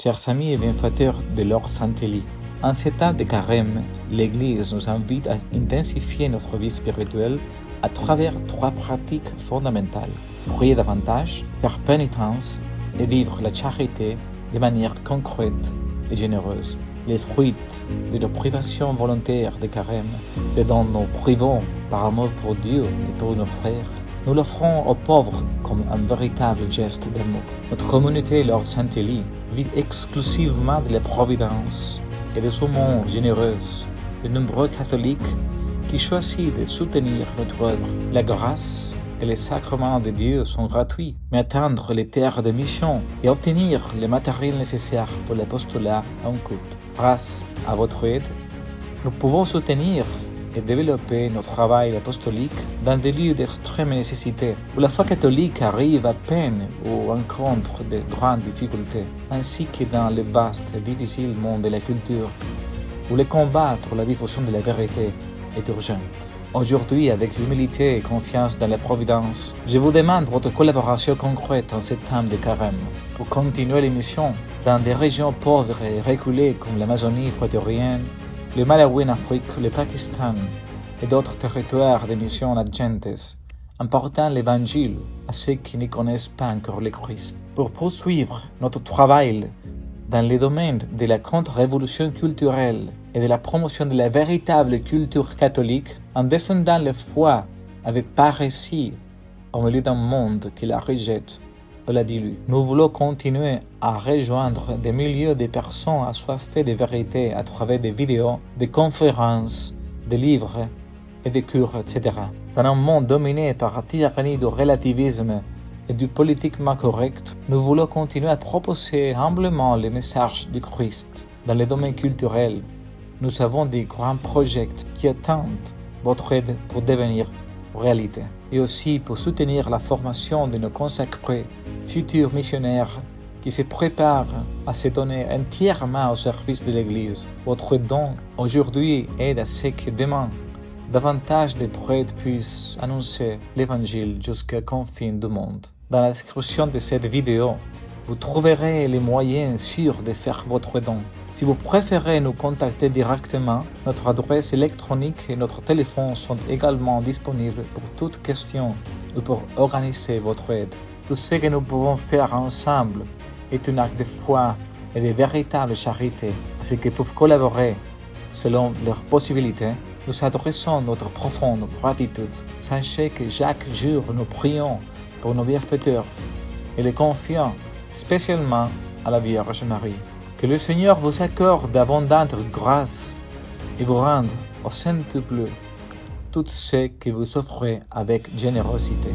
Chers amis et bienfaiteurs de l'Ordre Saint-Élie, en cet temps de carême, l'Église nous invite à intensifier notre vie spirituelle à travers trois pratiques fondamentales. Prier davantage, faire pénitence et vivre la charité de manière concrète et généreuse. Les fruits de nos privations volontaires de carême, c'est dont nous privons par amour pour Dieu et pour nos frères. Nous l'offrons aux pauvres comme un véritable geste d'amour. Notre communauté, l'Ordre Saint-Élie, vit exclusivement de la providence et de son monde généreuse. De nombreux catholiques qui choisissent de soutenir notre œuvre. La grâce et les sacrements de Dieu sont gratuits, mais atteindre les terres de mission et obtenir le matériel nécessaire pour l'apostolat en coûte. Grâce à votre aide, nous pouvons soutenir et développer notre travail apostolique dans des lieux d'extrême nécessité, où la foi catholique arrive à peine ou rencontre de grandes difficultés, ainsi que dans le vaste et difficile monde de la culture, où le combat pour la diffusion de la vérité est urgent. Aujourd'hui, avec humilité et confiance dans la providence, je vous demande votre collaboration concrète en ces temps de carême pour continuer l'émission dans des régions pauvres et reculées comme l'Amazonie équatorienne, le Malawi en Afrique, le Pakistan et d'autres territoires de mission adjacentes, en portant l'Évangile à ceux qui ne connaissent pas encore le Christ. Pour poursuivre notre travail dans le domaine de la contre-révolution culturelle et de la promotion de la véritable culture catholique, en défendant la foi avec paresse au milieu d'un monde qui la rejette ou la dilue. Nous voulons continuer à rejoindre des milliers de personnes assoiffées de vérité à travers des vidéos, des conférences, des livres et des cours, etc. Dans un monde dominé par la tyrannie du relativisme et du politiquement correct, nous voulons continuer à proposer humblement le message du Christ. Dans le domaine culturel, nous avons des grands projets qui attendent votre aide pour devenir réalité, et aussi pour soutenir la formation de nos consacrés futurs missionnaires qui se préparent à se donner entièrement au service de l'Église. Votre don aujourd'hui aide à ce que demain, davantage de prêtres puissent annoncer l'Évangile jusqu'aux confins du monde. Dans la description de cette vidéo, vous trouverez les moyens sûrs de faire votre don. Si vous préférez nous contacter directement, notre adresse électronique et notre téléphone sont également disponibles pour toute question ou pour organiser votre aide. Tout ce que nous pouvons faire ensemble est un acte de foi et de véritable charité. À ceux qui peuvent collaborer selon leurs possibilités, nous adressons notre profonde gratitude. Sachez que chaque jour nous prions pour nos bienfaiteurs et les confions spécialement à la Vierge Marie. Que le Seigneur vous accorde d'abondantes grâces et vous rende au centuple tout ce que vous offrez avec générosité.